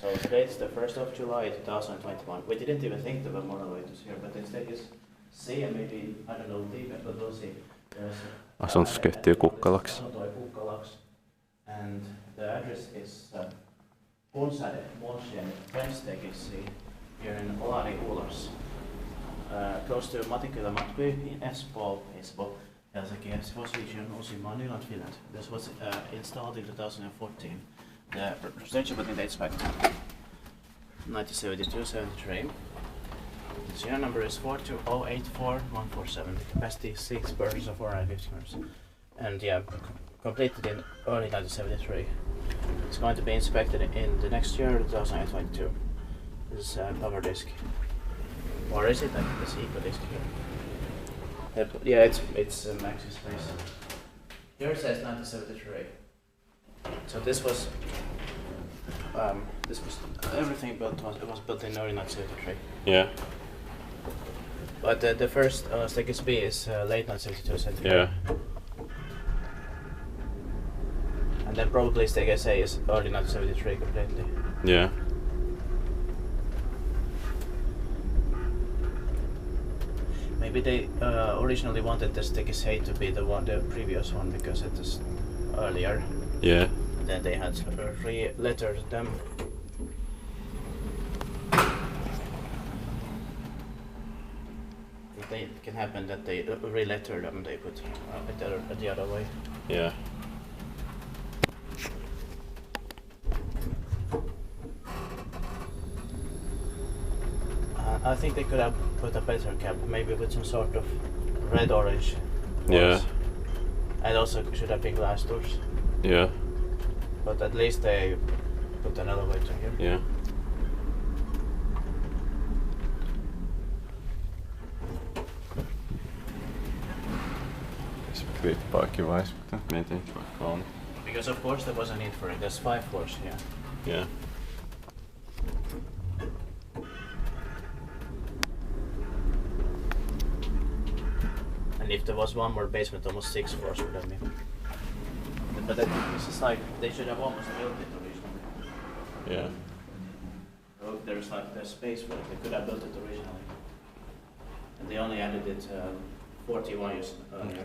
So the date is the 1st of July 2021. We didn't even think there were monolators here, but instead is C and maybe, I don't know, D, but we'll see. Asuntoskeittiö Kukkalaksi. Asuntoi Kukkalaksi. And the address is Kuunsäde, Månsien, French-Tekisi, here in Olari, close to Matikylä Matky in Espoo, Helsinki, Espoo's region, also in Finland. This was installed in 2014. The residential building dates back to 1972-73. The serial number is 42084-147. The capacity is 6 persons of 450 members. And yeah, completed in early 1973. It's going to be inspected in the next year, 2022. This is a cover disc. Or is it? I think it's eco disc here. Yeah, it's maxi space. Here it says 1973. So this was everything built was built in early 1973. Yeah. But the first staircase B is late 1972. Yeah. And then probably staircase A is early 1973 completely. Yeah. Maybe they originally wanted the staircase A to be the previous one because it is earlier. Yeah. Then they had re-lettered them. It can happen that they re-letter them, they put it the other way. Yeah. I think they could have put a better cap, maybe with some sort of red-orange. Yeah. And also should have been glass doors. Yeah. But at least they put an elevator here. Yeah. Viitpaikki-wise, mutta mietin vaikka on. Because of course there was a need for it. There's 5 floors here. Yeah. And if there was one more basement, almost 6 floors would have been. But this is like, they should have almost built it originally. Yeah. So there's like the space for it, they could have built it originally. And they only added it 41 years later.